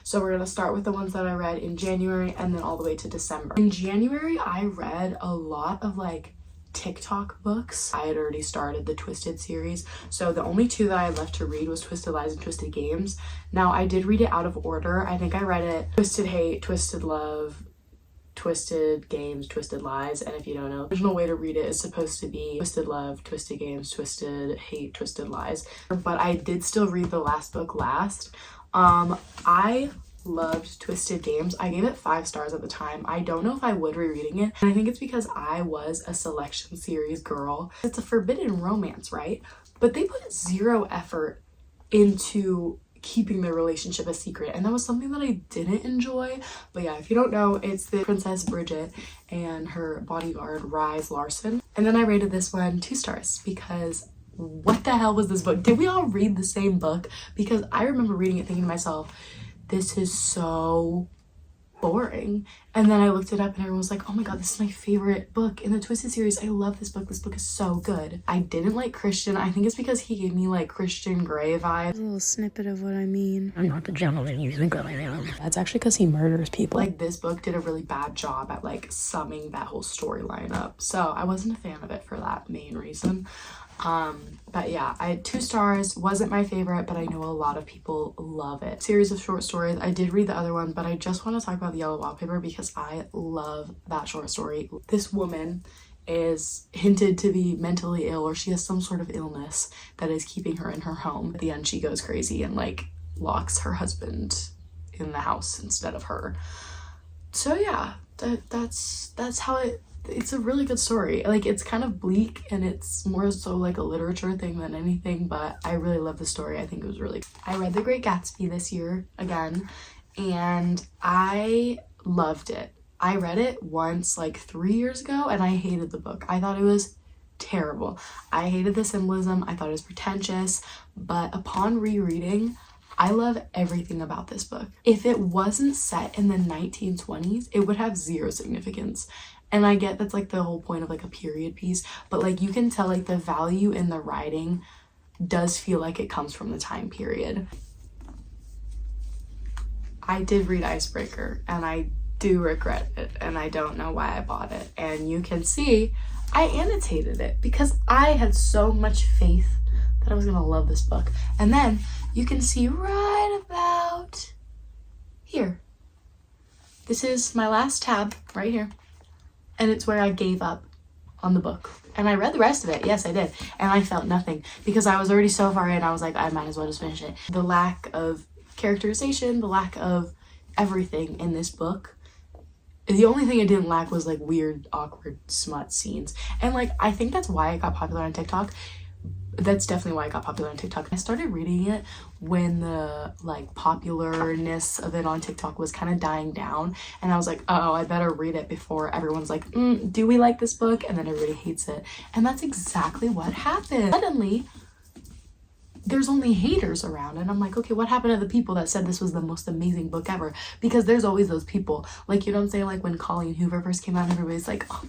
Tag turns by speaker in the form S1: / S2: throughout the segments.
S1: So we're gonna start with the ones that I read in January and then all the way to December. In January, I read a lot of like TikTok books. I had already started the Twisted series, so the only two that I had left to read was Twisted Lies and Twisted Games. Now I did read it out of order. I think I read it Twisted Hate, Twisted Love, Twisted Games, Twisted Lies, and if you don't know, the original way to read it is supposed to be Twisted Love, Twisted Games, Twisted Hate, Twisted Lies, but I did still read the last book last. I loved Twisted Games. I gave it 5 stars at the time. I don't know if I would rereading it, and I think it's because I was a selection series girl. It's a forbidden romance, right? But they put 0 effort into keeping their relationship a secret, and that was something that I didn't enjoy. But yeah, if you don't know, it's the Princess Bridget and her bodyguard Rise Larson. And then I rated this one 2 stars because what the hell was this book? Did we all read the same book? Because I remember reading it thinking to myself, this is so boring. And then I looked it up and everyone was like, oh my god, this is my favorite book in the Twisted series. I love this book. This book is so good. I didn't like Christian. I think it's because he gave me like Christian Grey vibes.
S2: A little snippet of what I mean.
S3: I'm not the gentleman you think I am.
S2: That's actually because he murders people.
S1: Like this book did a really bad job at like summing that whole storyline up. So I wasn't a fan of it for that main reason. But yeah, I had 2 stars. Wasn't my favorite, but I know a lot of people love it. Series of short stories. I did read the other one, but I just want to talk about The Yellow Wallpaper because I love that short story. This woman is hinted to be mentally ill, or she has some sort of illness that is keeping her in her home. At the end, she goes crazy and like locks her husband in the house instead of her. So yeah, that's how it's a really good story. Like, it's kind of bleak and it's more so like a literature thing than anything, but I really love the story. I think it was really... I read The Great Gatsby this year again, and I loved it. I read it once like 3 years ago and I hated the book. I thought it was terrible. I hated the symbolism. I thought it was pretentious, but upon rereading, I love everything about this book. If it wasn't set in the 1920s, it would have 0 significance. And I get that's like the whole point of like a period piece, but like you can tell like the value in the writing does feel like it comes from the time period. I did read Icebreaker and I do regret it, and I don't know why I bought it. And you can see I annotated it because I had so much faith that I was gonna love this book. And then you can see right about here. This is my last tab right here. And it's where I gave up on the book. And I read the rest of it. Yes, I did. And I felt nothing because I was already so far in. I was like, I might as well just finish it. The lack of characterization, the lack of everything in this book. The only thing it didn't lack was like weird, awkward smut scenes. And like, I think that's why it got popular on TikTok. That's definitely why it got popular on TikTok. I started reading it when the like popularness of it on TikTok was kind of dying down, and I was like, oh, I better read it before everyone's like, do we like this book? And then everybody hates it. And that's exactly what happened. Suddenly there's only haters around, and I'm like, okay, what happened to the people that said this was the most amazing book ever? Because there's always those people, like, you know what I'm saying, like when Colleen Hoover first came out, everybody's like, oh,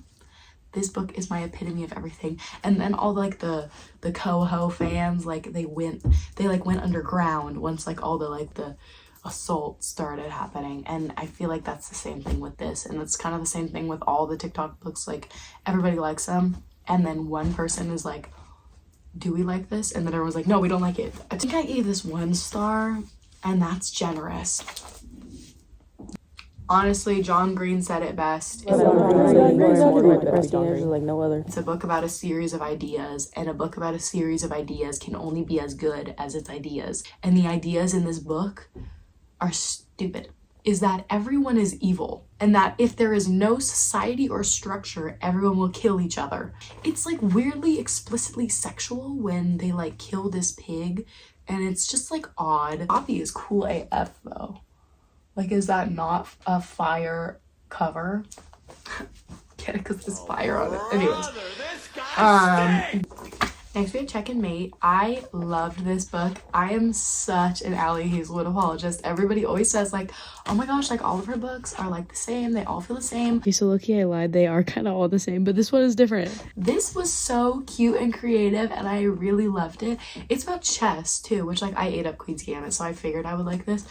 S1: this book is my epitome of everything. And then all like the Coho fans, like they went underground once like all the assault started happening. And I feel like that's the same thing with this, and it's kind of the same thing with all the TikTok books. Like, everybody likes them, and then one person is like, do we like this? And then everyone's like, no, we don't like it. I think I gave this 1 star, and that's generous. Honestly, John Green said it best. It's a book about a series of ideas, and a book about a series of ideas can only be as good as its ideas. And the ideas in this book are stupid. Is that everyone is evil, and that if there is no society or structure, everyone will kill each other. It's like weirdly explicitly sexual when they like kill this pig, and it's just like odd. Poppy is cool AF though. Like, is that not a fire cover? Get it? Because there's fire on it. Anyways. Next we have Check and Mate. I loved this book. I am such an Allie Hazelwood apologist. Everybody always says like, oh my gosh, like all of her books are like the same. They all feel the same.
S2: Okay, so lucky I lied. They are kind of all the same, but this one is different.
S1: This was so cute and creative, and I really loved it. It's about chess too, which like I ate up Queen's Gambit, so I figured I would like this.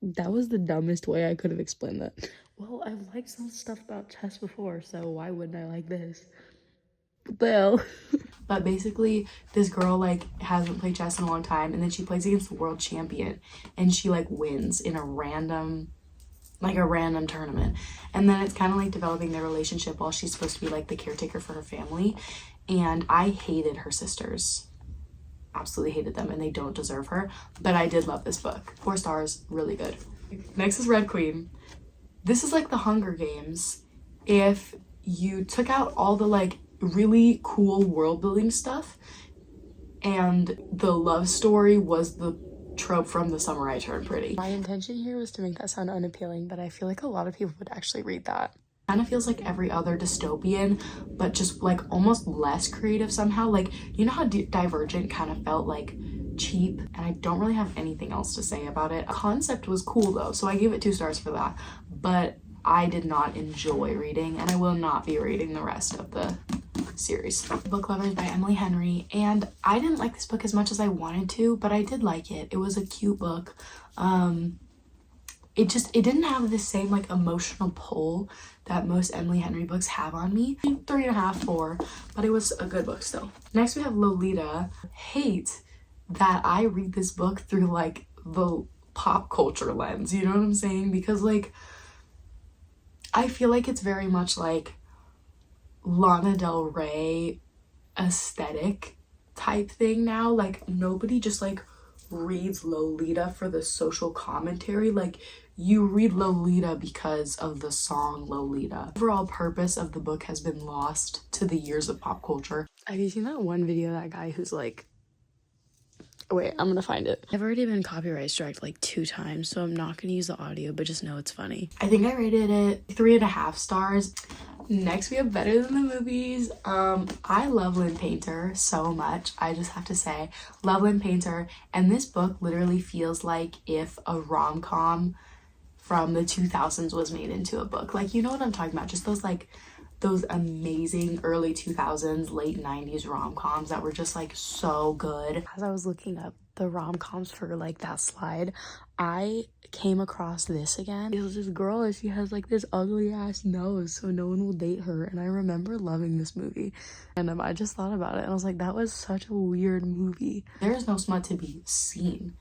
S2: That was the dumbest way I could have explained that. Well, I've liked some stuff about chess before, so why wouldn't I like this? Well,
S1: But basically, this girl like hasn't played chess in a long time, and then she plays against the world champion, and she like wins in a random tournament. And then it's kind of like developing their relationship while she's supposed to be like the caretaker for her family. And I hated her sisters, absolutely hated them, and they don't deserve her, but I did love this book. 4 stars, really good. Next is Red Queen. This is like the Hunger Games if you took out all the like really cool world building stuff and the love story was the trope from The Summer I Turned Pretty.
S2: my intention here was to make that sound unappealing, but I feel like a lot of people would actually read that.
S1: Kind of feels like every other dystopian, but just like almost less creative somehow. Like, you know how Divergent kind of felt like cheap, and I don't really have anything else to say about it. Concept was cool though, so I gave it 2 stars for that, but I did not enjoy reading, and I will not be reading the rest of the series. Book Lovers by Emily Henry, and I didn't like this book as much as I wanted to, but I did like it. It was a cute book. It didn't have the same like emotional pull that most Emily Henry books have on me. 3.5, 4, but it was a good book still. Next we have Lolita. Hate that I read this book through like the pop culture lens, you know what I'm saying? Because like I feel like it's very much like Lana Del Rey aesthetic type thing now. Like nobody just like reads Lolita for the social commentary. Like you read Lolita because of the song Lolita. The overall purpose of the book has been lost to the years of pop culture.
S2: Have you seen that one video of that guy who's like, wait, I'm gonna find it. I've already been copyright striked like 2 times, so I'm not gonna use the audio, but just know it's funny.
S1: I think I rated it 3.5 stars. Next we have Better Than the Movies. I love Lynn Painter so much. I just have to say, love Lynn Painter, and this book literally feels like if a rom-com from the 2000s was made into a book. Like, you know what I'm talking about? Just those amazing early 2000s, late 90s rom-coms that were just like so good.
S2: As I was looking up the rom-coms for like that slide, I came across this again. It was this girl and she has like this ugly ass nose, so no one will date her, and I remember loving this movie. And I just thought about it and I was like, that was such a weird movie.
S1: There is no smut to be seen,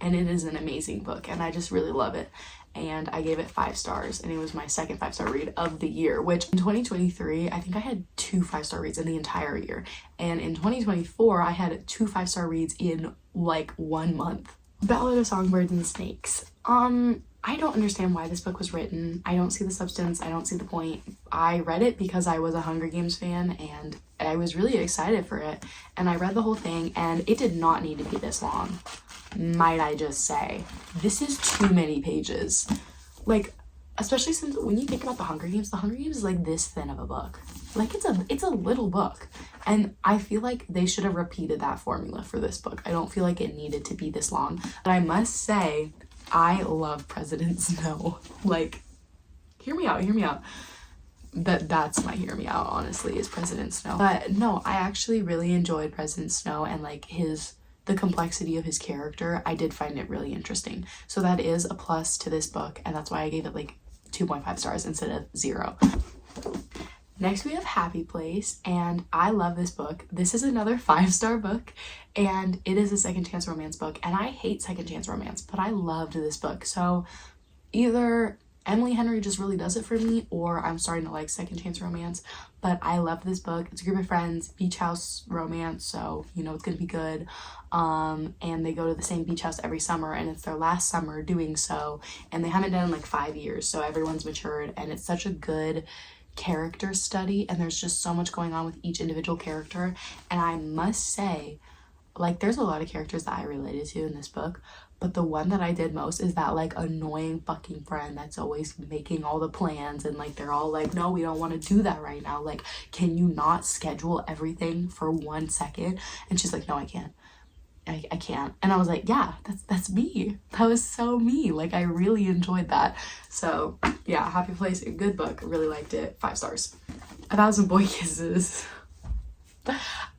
S1: and it is an amazing book, and I just really love it. And I gave it 5 stars, and it was my second 5-star read of the year, which in 2023 I think I had 2 5-star reads in the entire year, and in 2024 I had 2 5-star reads in like 1 month. Ballad of Songbirds and Snakes. I don't understand why this book was written. I don't see the substance. I don't see the point. I read it because I was a Hunger Games fan and I was really excited for it, and I read the whole thing, and it did not need to be this long, might I just say. This is too many pages. Like, especially since when you think about the Hunger Games is like this thin of a book. Like it's a little book, and I feel like they should have repeated that formula for this book. I don't feel like it needed to be this long. But I must say, I love President Snow. Like, hear me out. That's my hear me out, honestly, is President Snow. But no, I actually really enjoyed President Snow, and like the complexity of his character. I did find it really interesting. So that is a plus to this book, and that's why I gave it like 2.5 stars instead of 0. Next we have Happy Place, and I love this book. This is another 5-star book, and it is a second chance romance book, and I hate second chance romance, but I loved this book. So either Emily Henry just really does it for me, or I'm starting to like second chance romance, but I love this book. It's a group of friends, beach house romance, so you know it's gonna be good. And they go to the same beach house every summer, and it's their last summer doing so, and they haven't done it in like 5 years, so everyone's matured, and it's such a good character study, and there's just so much going on with each individual character. And I must say, like, there's a lot of characters that I related to in this book, but the one that I did most is that like annoying fucking friend that's always making all the plans, and like they're all like, no, we don't want to do that right now, like, can you not schedule everything for 1 second? And she's like, no, I can't. I can't. And I was like, yeah, that's me. That was so me. Like, I really enjoyed that. So yeah, Happy Place, a good book. I really liked it. 5 stars. 1,000 Boy Kisses.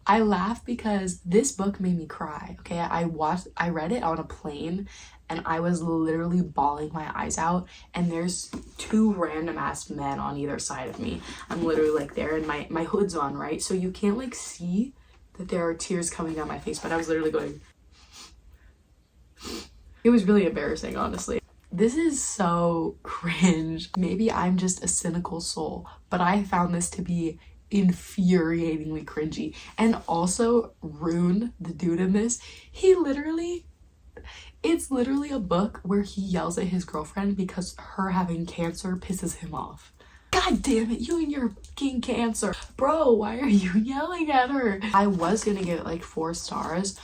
S1: I laugh because this book made me cry. Okay, I read it on a plane and I was literally bawling my eyes out, and there's two random ass men on either side of me. I'm literally like there, and my hood's on, right? So you can't like see that there are tears coming down my face, but I was literally going. It was really embarrassing, honestly. This is so cringe. Maybe I'm just a cynical soul, but I found this to be infuriatingly cringy. And also Rune, the dude in this, it's literally a book where he yells at his girlfriend because her having cancer pisses him off. God damn it, you and your fucking cancer. Bro, why are you yelling at her? I was gonna give it like 4 stars,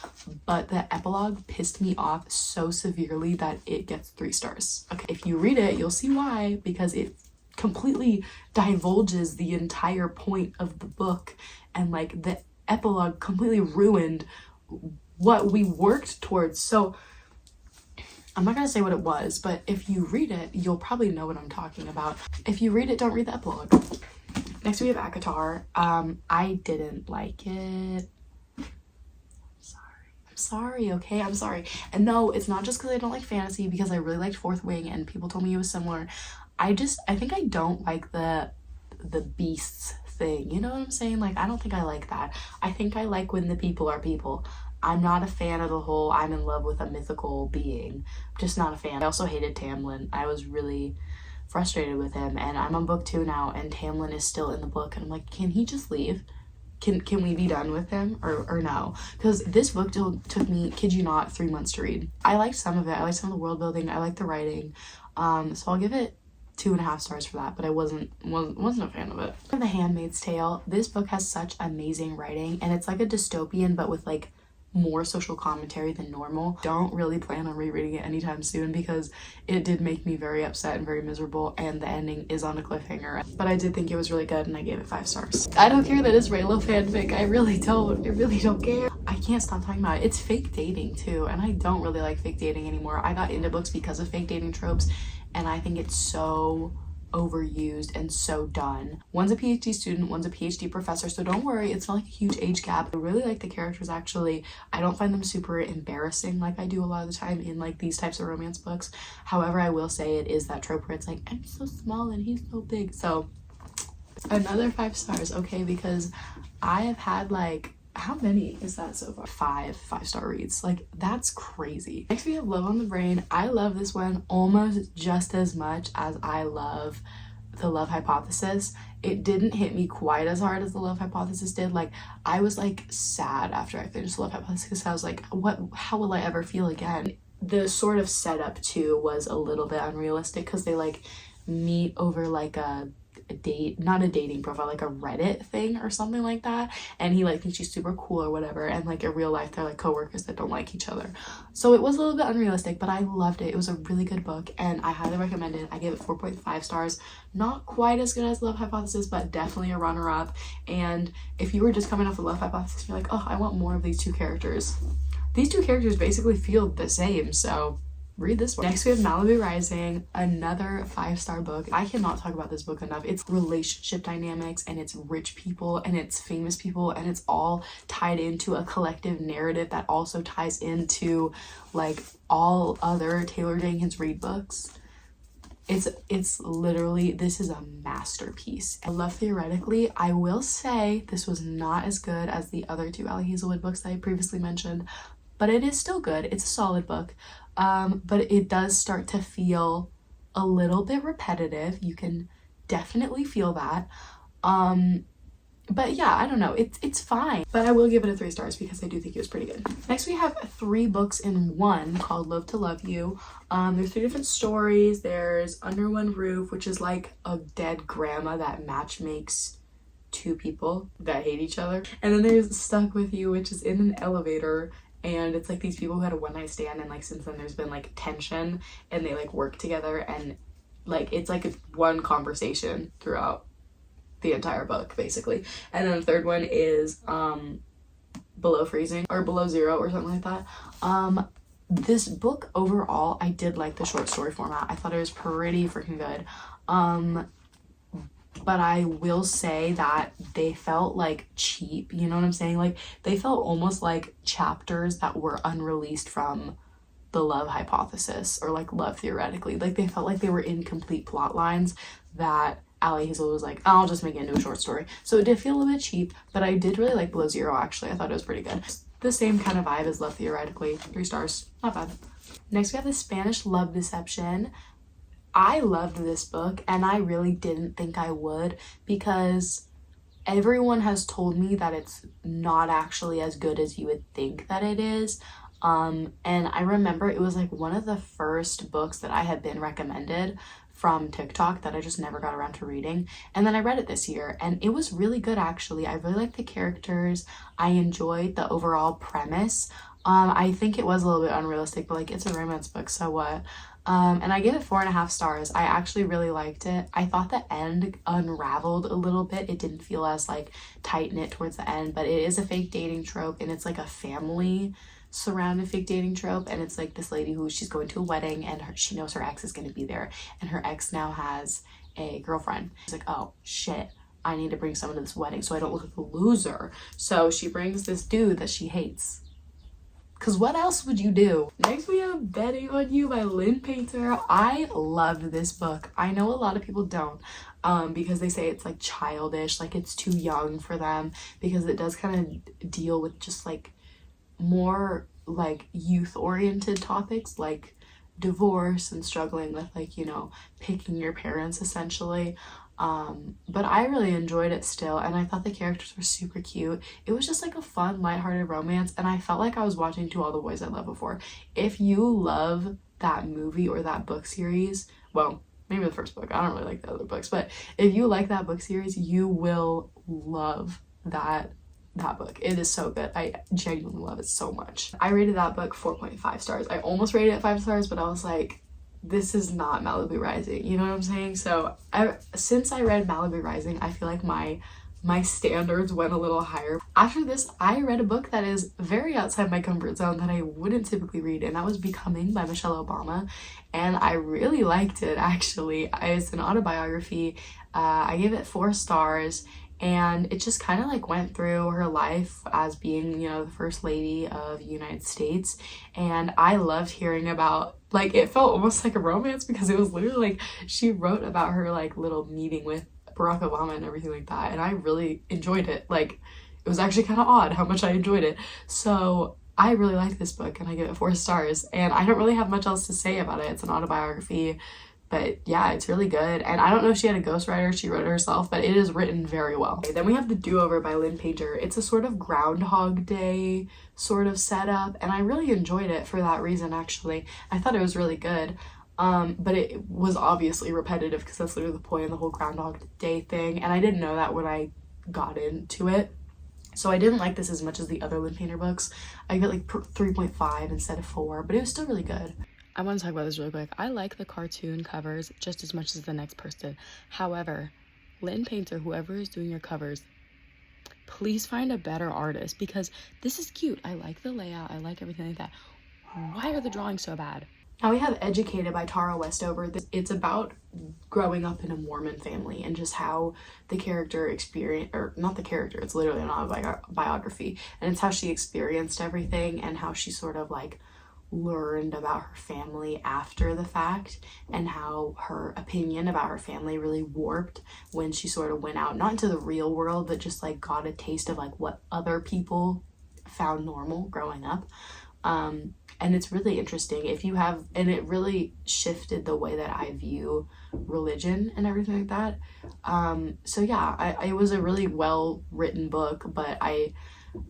S1: but the epilogue pissed me off so severely that it gets 3 stars. Okay, if you read it, you'll see why, because it completely divulges the entire point of the book, and like the epilogue completely ruined what we worked towards. So I'm not gonna say what it was, but if you read it, you'll probably know what I'm talking about. If you read it, don't read the epilogue. Next we have ACOTAR. I didn't like it. I'm sorry, okay? I'm sorry. And no, it's not just because I don't like fantasy, because I really liked Fourth Wing and people told me it was similar. I think I don't like the beasts thing. You know what I'm saying? Like, I don't think I like that. I think I like when the people are people. I'm not a fan of the whole I'm in love with a mythical being. Just not a fan. I also hated Tamlin. I was really frustrated with him, and I'm on book 2 now, and Tamlin is still in the book, and I'm like, can he just leave? Can we be done with him or no? Because this book took me, kid you not, 3 months to read. I liked some of it. I liked some of the world building. I liked the writing. So I'll give it 2.5 stars for that, but I wasn't a fan of it. The Handmaid's Tale. This book has such amazing writing, and it's like a dystopian but with like more social commentary than normal. Don't really plan on rereading it anytime soon because it did make me very upset and very miserable, and the ending is on a cliffhanger. But I did think it was really good and I gave it 5 stars. I don't care that it's Raylo fanfic. I really don't care. I can't stop talking about it. It's fake dating too, and I don't really like fake dating anymore. I got into books because of fake dating tropes, and I think it's so overused and so done. One's a PhD student, one's a PhD professor, so don't worry, it's not like a huge age gap. I really like the characters actually. I don't find them super embarrassing like I do a lot of the time in like these types of romance books. However, I will say it is that trope where it's like, I'm so small and he's so big. So another 5 stars, okay, because I have had like, how many is that so far? 5 5-star reads. Like, that's crazy. Next we have Love on the Brain. I love this one almost just as much as I love The Love Hypothesis. It didn't hit me quite as hard as The Love Hypothesis did. Like, I was like sad after I finished The Love Hypothesis because I was like, how will I ever feel again? The sort of setup too was a little bit unrealistic because they like meet over like a date, not a dating profile, like a Reddit thing or something like that, and he like thinks she's super cool or whatever, and like in real life they're like co-workers that don't like each other. So it was a little bit unrealistic, but I loved it. It was a really good book and I highly recommend it. I gave it 4.5 stars. Not quite as good as Love Hypothesis, but definitely a runner-up. And if you were just coming off of Love Hypothesis, you're like, oh, I want more of these 2 characters. These 2 characters basically feel the same, so read this one. Next we have Malibu Rising, another 5-star book. I cannot talk about this book enough. It's relationship dynamics, and it's rich people, and it's famous people, and it's all tied into a collective narrative that also ties into like all other Taylor Jenkins Reid books. It's literally, this is a masterpiece. I love Theoretically. I will say this was not as good as the other 2 Ali Hazelwood books that I previously mentioned, but it is still good. It's a solid book. But it does start to feel a little bit repetitive. You can definitely feel that. But yeah, I don't know. It's fine. But I will give it a 3 stars because I do think it was pretty good. Next we have 3 books in one called Love to Love You. There's 3 different stories. There's Under One Roof, which is like a dead grandma that matchmakes 2 people that hate each other. And then there's Stuck With You, which is in an elevator. And it's like these people who had a one-night stand, and like since then there's been like tension, and they like work together, and like it's like one conversation throughout the entire book basically. And then the 3rd one is Below Freezing or Below Zero or something like that. This book overall, I did like the short story format. I thought it was pretty freaking good. but I will say that they felt like cheap, you know what I'm saying? Like they felt almost like chapters that were unreleased from the Love Hypothesis or like Love Theoretically. Like they felt like they were incomplete plot lines that Ali Hazel was like, I'll just make it into a short story. So it did feel a little bit cheap, but I did really like Below Zero actually. I thought it was pretty good. The same kind of vibe as Love Theoretically. 3 stars. Not bad. Next we have The Spanish Love Deception. I loved this book and I really didn't think I would because everyone has told me that it's not actually as good as you would think that it is. And I remember it was like one of the first books that I had been recommended from TikTok that I just never got around to reading. And then I read it this year and it was really good actually. I really liked the characters. I enjoyed the overall premise. I think it was a little bit unrealistic, but like it's a romance book, so what? And I gave it 4.5 stars. I actually really liked it. I thought the end unraveled a little bit. It didn't feel as like tight knit towards the end, but it is a fake dating trope and it's like a family surrounded fake dating trope. And it's like this lady who she's going to a wedding and she knows her ex is going to be there and her ex now has a girlfriend. She's like, oh shit, I need to bring someone to this wedding so I don't look like a loser. So she brings this dude that she hates. Because what else would you do? Next we have Betting on You by Lynn Painter. I loved this book. I know a lot of people don't because they say it's like childish, like it's too young for them because it does kind of deal with just like more like youth oriented topics like divorce and struggling with like, you know, picking your parents essentially. But I really enjoyed it still and I thought the characters were super cute. It was just like a fun lighthearted romance and I felt like I was watching To All the Boys I Loved Before. If you love that movie or that book series, well, maybe the first book, I don't really like the other books, but if you like that book series, you will love that book. It is so good. I genuinely love it so much. I rated that book 4.5 stars. I almost rated it 5 stars, but I was like, this is not Malibu Rising, you know what I'm saying? So since I read Malibu Rising, I feel like my standards went a little higher. After this, I read a book that is very outside my comfort zone that I wouldn't typically read, and that was Becoming by Michelle Obama, and I really liked it actually. It's an autobiography. I gave it 4 stars, and it just kind of like went through her life as being, you know, the first lady of the United States. And I loved hearing about, like, it felt almost like a romance because it was literally like she wrote about her like little meeting with Barack Obama and everything like that. And I really enjoyed it. Like, it was actually kind of odd how much I enjoyed it. So I really liked this book and I give it 4 stars. And I don't really have much else to say about it. It's an autobiography. But yeah, it's really good. And I don't know if she had a ghostwriter, she wrote it herself, but it is written very well. Okay, then we have The Do-Over by Lynn Painter. It's a sort of Groundhog Day sort of setup, and I really enjoyed it for that reason, actually. I thought it was really good. But it was obviously repetitive because that's literally the point of the whole Groundhog Day thing. And I didn't know that when I got into it. So I didn't like this as much as the other Lynn Painter books. I got like 3.5 instead of 4, but it was still really good.
S2: I want to talk about this really quick. I like the cartoon covers just as much as the next person. However, Lynn Painter, whoever is doing your covers, please find a better artist because this is cute. I like the layout. I like everything like that. Why are the drawings so bad?
S1: Now we have Educated by Tara Westover. It's about growing up in a Mormon family and just how the character experienced, or not the character, it's literally an autobiography, and it's how she experienced everything and how she sort of like learned about her family after the fact and how her opinion about her family really warped when she sort of went out, not into the real world, but just like got a taste of like what other people found normal growing up. And it's really interesting if you have, and it really shifted the way that I view religion and everything like that. So yeah, it was a really well written book, but I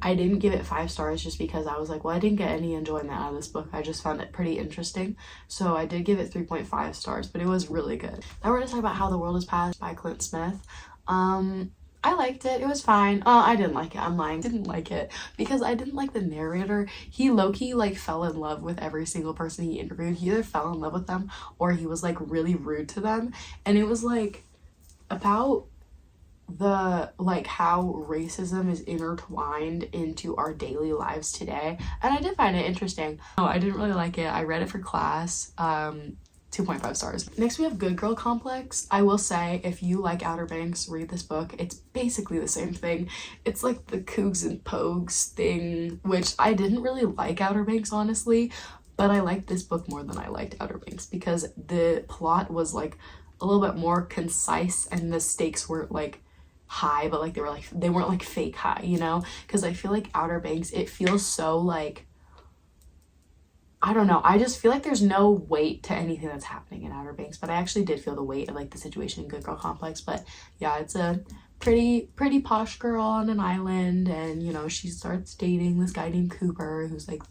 S1: didn't give it 5 stars just because I was like, well, I didn't get any enjoyment out of this book. I just found it pretty interesting. So I did give it 3.5 stars, but it was really good. Now we're going to talk about How the World Is Passed by Clint Smith. I liked it. It was fine. I didn't like it. I'm lying. Didn't like it because I didn't like the narrator. He low-key like fell in love with every single person he interviewed. He either fell in love with them or he was like really rude to them. And it was like about the like how racism is intertwined into our daily lives today, and I did find it interesting. I didn't really like it. I read it for class. 2.5 stars. Next we have Good Girl Complex. I will say, if you like Outer Banks, read this book. It's basically the same thing. It's like the Cougs and Pogues thing, which I didn't really like Outer Banks, honestly, but I liked this book more than I liked Outer Banks because the plot was like a little bit more concise and the stakes weren't like high, but like they weren't like fake high, you know? Because I feel like Outer Banks, it feels so like, I don't know, I just feel like there's no weight to anything that's happening in Outer Banks, but I actually did feel the weight of like the situation in Good Girl Complex. But yeah, it's a pretty posh girl on an island, and you know, she starts dating this guy named Cooper, who's like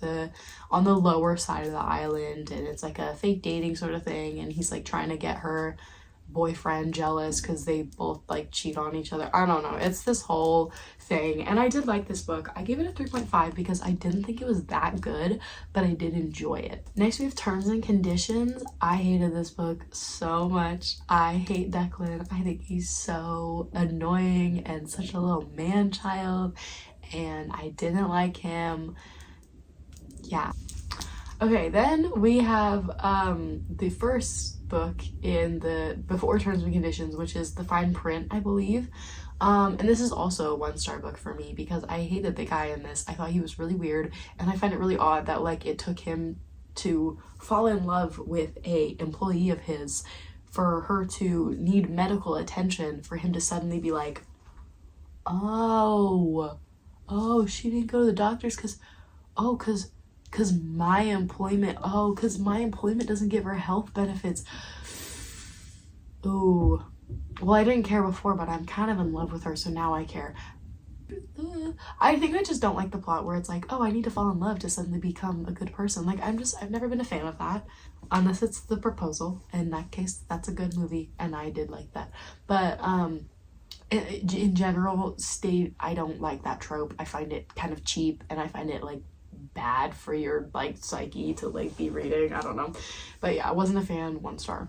S1: on the lower side of the island, and it's like a fake dating sort of thing, and he's like trying to get her boyfriend jealous because they both like cheat on each other. I don't know, it's this whole thing, and I did like this book. I gave it a 3.5 because I didn't think it was that good, but I did enjoy it. Next we have Terms and Conditions. I hated this book so much. I hate Declan. I think he's so annoying and such a little man child, and I didn't like him. Yeah. Okay, then we have the first book in the Before Terms and Conditions, which is The Fine Print, I believe. And this is also a 1-star book for me because I hated the guy in this. I thought he was really weird, and I find it really odd that like it took him to fall in love with a employee of his for her to need medical attention, for him to suddenly be like, oh, she didn't go to the doctors because my employment doesn't give her health benefits. Ooh. Well, I didn't care before, but I'm kind of in love with her, so now I care. I think I just don't like the plot where it's like, oh, I need to fall in love to suddenly become a good person. Like, I've never been a fan of that, unless it's The Proposal. In that case, that's a good movie, and I did like that. But, in general, I don't like that trope. I find it kind of cheap, and I find it, like, bad for your like psyche to like be reading. I don't know, but yeah, I wasn't a fan. 1 star.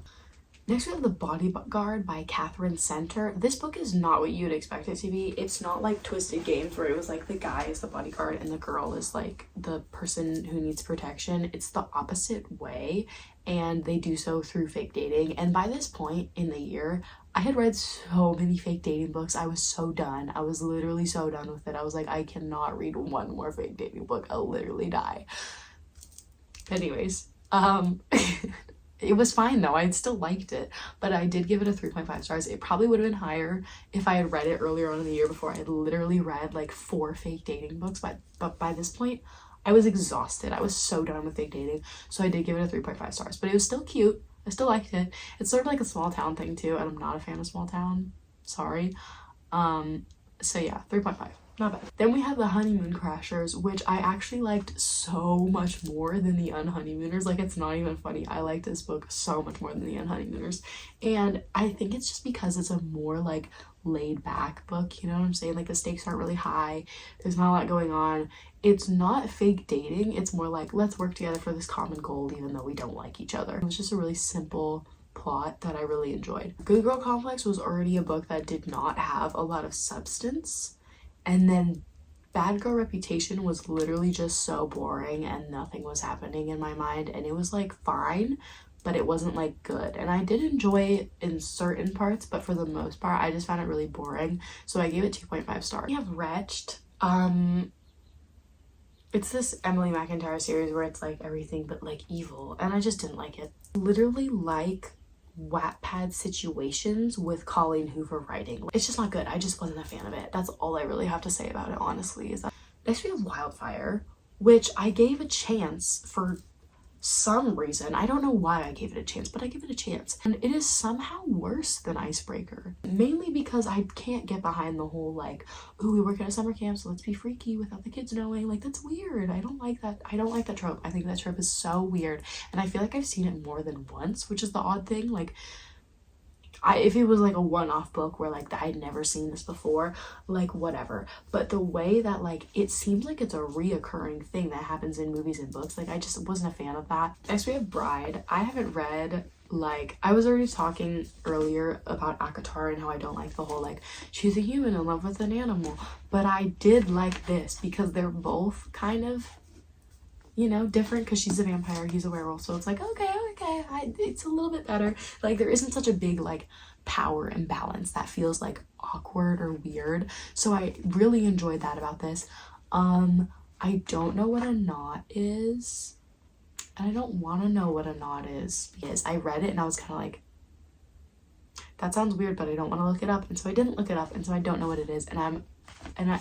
S1: Next we have The Bodyguard by Catherine Center. This book is not what you'd expect it to be. It's not like Twisted Games where it was like the guy is the bodyguard and the girl is like the person who needs protection. It's the opposite way, and they do so through fake dating. And by this point in the year, I had read so many fake dating books. I was so done. I was literally so done with it. I was like, I cannot read one more fake dating book. I'll literally die. Anyways, it was fine though. I still liked it, but I did give it a 3.5 stars. It probably would have been higher if I had read it earlier on in the year before I had literally read like 4 fake dating books. But by this point, I was exhausted. I was so done with fake dating. So I did give it a 3.5 stars, but it was still cute. I still liked it. It's sort of like a small town thing too, and I'm not a fan of small town. Sorry. So yeah, 3.5. Not bad. Then we have The Honeymoon Crashers, which I actually liked so much more than The Unhoneymooners. Like, it's not even funny. I liked this book so much more than The Unhoneymooners. And I think it's just because it's a more, like, laid-back book, you know what I'm saying? Like, the stakes aren't really high. There's not a lot going on. It's not fake dating. It's more like, let's work together for this common goal, even though we don't like each other. It was just a really simple plot that I really enjoyed. Good Girl Complex was already a book that did not have a lot of substance. And then Bad Girl Reputation was literally just so boring and nothing was happening in my mind, and it was like fine, but it wasn't like good. And I did enjoy it in certain parts, but for the most part I just found it really boring, so I gave it 2.5 stars. We have Wretched. It's this Emily McIntyre series where it's like everything but like evil, and I just didn't like it. Literally like Wattpad situations with Colleen Hoover writing. It's just not good. I just wasn't a fan of it. That's all I really have to say about it, honestly. Is that next we have Wildfire, which I gave a chance for some reason. I don't know why I gave it a chance, but I gave it a chance. And it is somehow worse than Icebreaker. Mainly because I can't get behind the whole like, ooh, we work at a summer camp, so let's be freaky without the kids knowing. Like, that's weird. I don't like that. I don't like that trope. I think that trope is so weird. And I feel like I've seen it more than once, which is the odd thing. Like, if it was like a one-off book where like I'd never seen this before, like whatever, but the way that like it seems like it's a reoccurring thing that happens in movies and books, like I just wasn't a fan of that. Next we have Bride. I haven't read, like, I was already talking earlier about ACOTAR and how I don't like the whole like she's a human in love with an animal, but I did like this because they're both kind of, you know, different, because she's a vampire, he's a werewolf, so it's like okay, okay, it's a little bit better. Like, there isn't such a big, like, power imbalance that feels, like, awkward or weird. So I really enjoyed that about this. I don't know what a knot is. And I don't want to know what a knot is because I read it and I was kind of like, that sounds weird, but I don't want to look it up. And so I didn't look it up, and so I don't know what it is. And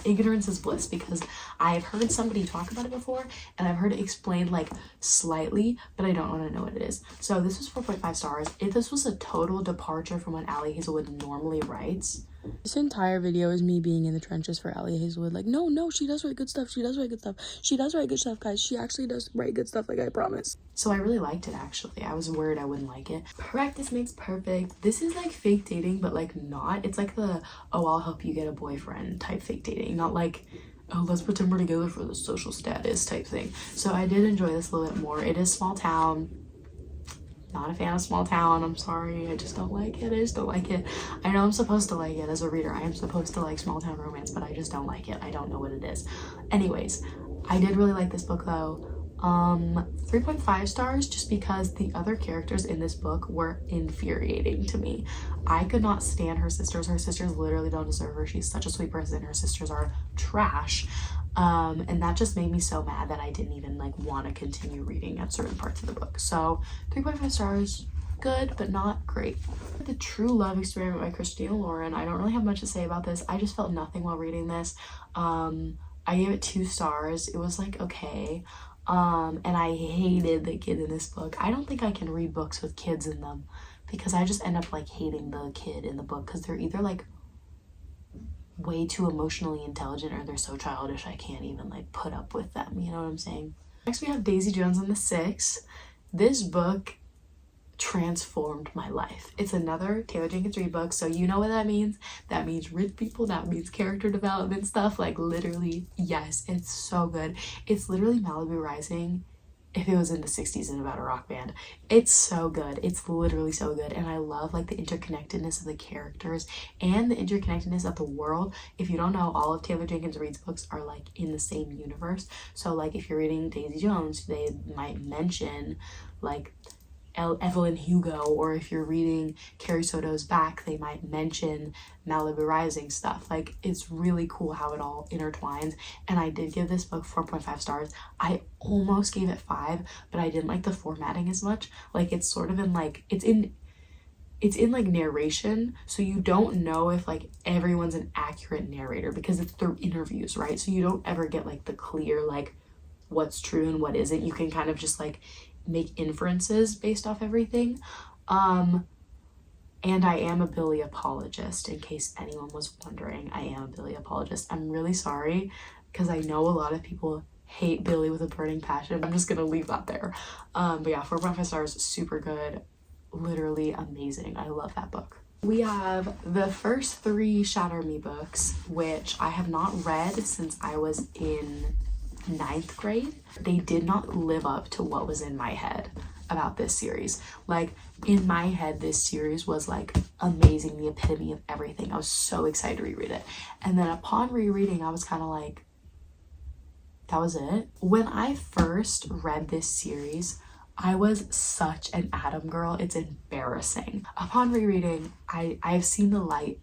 S1: ignorance is bliss, because I've heard somebody talk about it before and I've heard it explained like slightly, but I don't want to know what it is. So this was 4.5 stars. If this was a total departure from what Ali Hazelwood normally writes.
S2: This entire video is me being in the trenches for Ali Hazelwood. Like, no, she does write good stuff. She does write good stuff. She does write good stuff, guys. She actually does write good stuff, like I promise.
S1: So I really liked it, actually. I was worried I wouldn't like it. Practice makes perfect. This is like fake dating, but like not. It's like the, oh, I'll help you get a boyfriend type fake dating. Not like, oh, let's pretend we're together for the social status type thing. So I did enjoy this a little bit more. It is small town. Not a fan of small town. I'm sorry. I just don't like it. I just don't like it. I know I'm supposed to like it as a reader. I am supposed to like small town romance, but I just don't like it. I don't know what it is. Anyways, I did really like this book though. 3.5 stars just because the other characters in this book were infuriating to me. I could not stand her sisters. Her sisters literally don't deserve her. She's such a sweet person. Her sisters are trash. And that just made me so mad that I didn't even like want to continue reading at certain parts of the book. So 3.5 stars, good, but not great. The True Love Experiment by Christina Lauren. I don't really have much to say about this. I just felt nothing while reading this. I gave it 2 stars. It was like, okay. And I hated the kid in this book. I don't think I can read books with kids in them because I just end up like hating the kid in the book because they're either like way too emotionally intelligent or they're so childish I can't even like put up with them, you know what I'm saying? Next we have Daisy Jones and the Six. This book transformed my life. It's another Taylor Jenkins Reid book, so you know what that means. That means rich people, that means character development stuff, like literally, yes, it's so good. It's literally Malibu Rising if it was in the 60s and about a rock band. It's so good. It's literally so good. And I love like the interconnectedness of the characters and the interconnectedness of the world. If you don't know, all of Taylor Jenkins Reid's books are like in the same universe. So like if you're reading Daisy Jones, they might mention like Evelyn Hugo, or if you're reading Carrie Soto's Back, they might mention Malibu Rising stuff. Like, it's really cool how it all intertwines. And I did give this book 4.5 stars. I almost gave it 5, but I didn't like the formatting as much. Like, it's sort of in like, it's in like narration, so you don't know if like everyone's an accurate narrator because it's through interviews, right? So you don't ever get like the clear like what's true and what isn't. You can kind of just like make inferences based off everything. And I am a Billy apologist, in case anyone was wondering. I am a Billy apologist. I'm really sorry because I know a lot of people hate Billy with a burning passion. I'm just gonna leave that there. But yeah, 4.5 stars, super good, literally amazing. I love that book. We have the first 3 Shatter Me books, which I have not read since I was in 9th grade. They did not live up to what was in my head about this series. Like, in my head, this series was like amazing, the epitome of everything. I was so excited to reread it. And then upon rereading, I was kind of like, that was it. When I first read this series, I was such an Adam girl. It's embarrassing. Upon rereading, I've seen the light.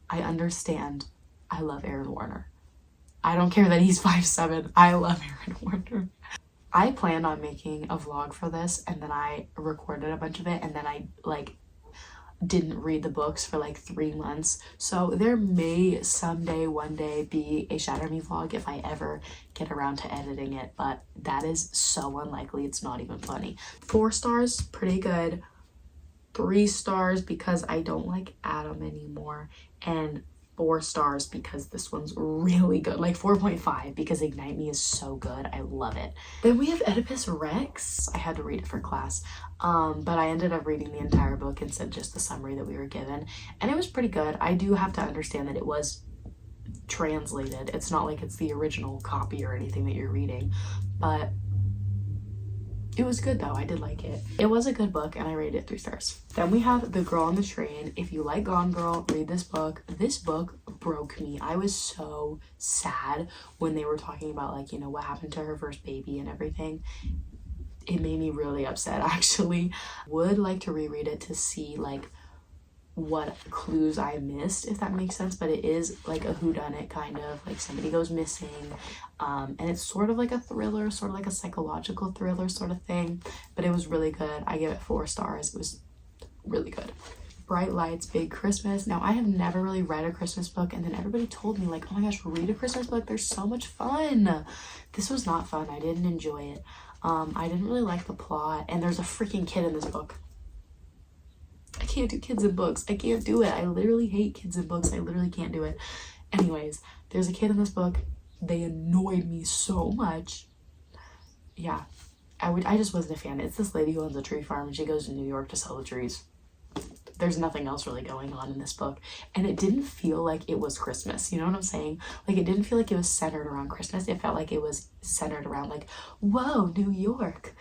S1: I understand. I love Aaron Warner. I don't care that he's 5'7". I love Aaron Warner. I planned on making a vlog for this, and then I recorded a bunch of it, and then I like didn't read the books for like 3 months. So there may someday, one day, be a Shatter Me vlog if I ever get around to editing it, but that is so unlikely. It's not even funny. 4 stars, pretty good. 3 stars because I don't like Adam anymore, and 4 stars because this one's really good. Like 4.5 because Ignite Me is so good. I love it. Then we have Oedipus Rex. I had to read it for class, but I ended up reading the entire book instead of just the summary that we were given, and it was pretty good. I do have to understand that it was translated. It's not like it's the original copy or anything that you're reading, but it was good though. I did like it. It was a good book and I rated it 3 stars. Then we have The Girl on the Train. If you like Gone Girl, read this book. This book broke me. I was so sad when they were talking about like, you know, what happened to her first baby and everything. it made me really upset actually. Would like to reread it to see like what clues I missed, if that makes sense, but it is like a whodunit kind of, like somebody goes missing, and it's sort of like a thriller, sort of like a psychological thriller sort of thing, but it was really good. I give it 4 stars. It was really good. Bright Lights, Big Christmas. Now, I have never really read a Christmas book, and then everybody told me like, oh my gosh, read a Christmas book, they're so much fun. This was not fun. I didn't enjoy it. I didn't really like the plot, and there's a freaking kid in this book. I can't do kids in books. I can't do it. I literally hate kids in books. I literally can't do it. Anyways, there's a kid in this book. They annoyed me so much. Yeah, I just wasn't a fan. It's this lady who owns a tree farm, and she goes to New York to sell the trees. There's nothing else really going on in this book, and it didn't feel like it was Christmas. You know what I'm saying? Like, it didn't feel like it was centered around Christmas. It felt like it was centered around like, whoa, New York.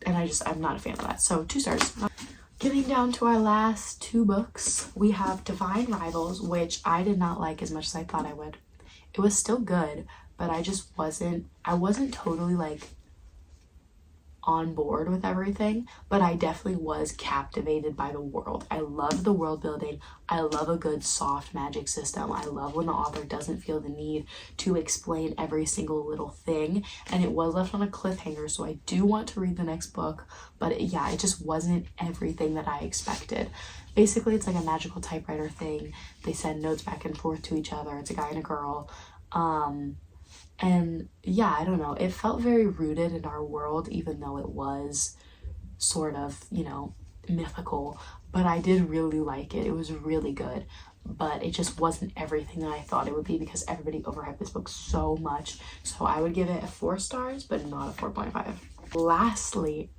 S1: And I'm not a fan of that. So 2 stars. Getting down to our last 2 books, we have Divine Rivals, which I did not like as much as I thought I would. It was still good, but I wasn't totally like on board with everything, but I definitely was captivated by the world. I love the world building. I love a good soft magic system. I love when the author doesn't feel the need to explain every single little thing, and it was left on a cliffhanger, so I do want to read the next book, but it just wasn't everything that I expected. Basically, it's like a magical typewriter thing. They send notes back and forth to each other. It's a guy and a girl. And yeah, I don't know, it felt very rooted in our world, even though it was sort of, you know, mythical, but I did really like it. It was really good, but it just wasn't everything that I thought it would be because everybody overhyped this book so much. So I would give it a 4 stars, but not a 4.5. Lastly,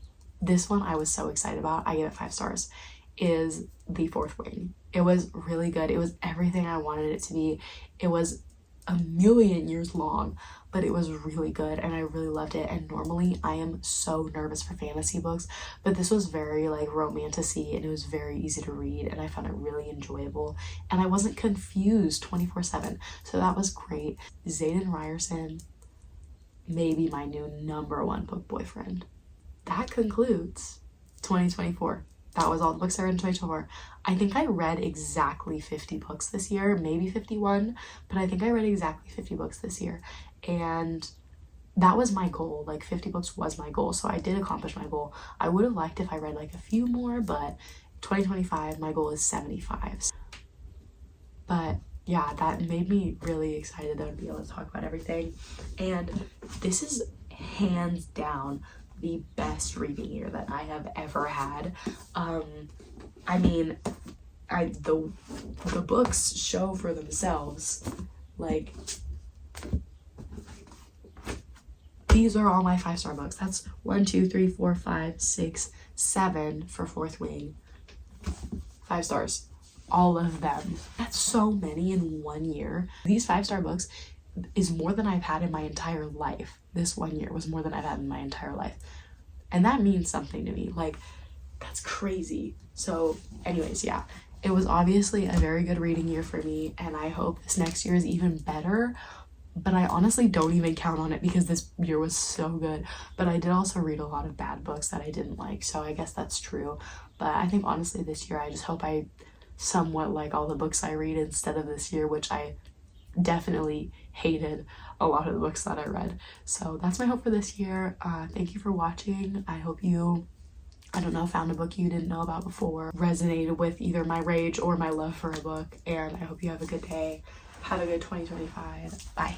S1: this one I was so excited about, I give it 5 stars, is The Fourth Wing. It was really good. It was everything I wanted it to be. It was a million years long, but it was really good and I really loved it. And normally I am so nervous for fantasy books, but this was very like romantic-y and it was very easy to read and I found it really enjoyable and I wasn't confused 24/7, so that was great. Zayden Ryerson may be my new #1 book boyfriend. That concludes 2024. That was all the books I read in 2024. I think I read exactly 50 books this year, maybe 51, but I think I read exactly 50 books this year. And that was my goal. Like 50 books was my goal. So I did accomplish my goal. I would have liked if I read like a few more, but 2025, my goal is 75. But yeah, that made me really excited that I'd be able to talk about everything. And this is hands down the best reading year that I have ever had. I mean, the books show for themselves. Like, these are all my 5-star books. That's 1, 2, 3, 4, 5, 6, 7 for Fourth Wing. 5 stars. All of them. That's so many in 1 year. These 5-star books is more than I've had in my entire life. This 1 year was more than I've had in my entire life. And that means something to me. Like, that's crazy. So anyways, yeah, it was obviously a very good reading year for me, and I hope this next year is even better. But I honestly don't even count on it because this year was so good. But I did also read a lot of bad books that I didn't like, so I guess that's true. But I think honestly this year I just hope I somewhat like all the books I read instead of this year, which I definitely hated a lot of the books that I read. So that's my hope for this year. Thank you for watching. I hope you, I don't know, found a book you didn't know about before, resonated with either my rage or my love for a book, and I hope you have a good day. Have a good 2025. Bye.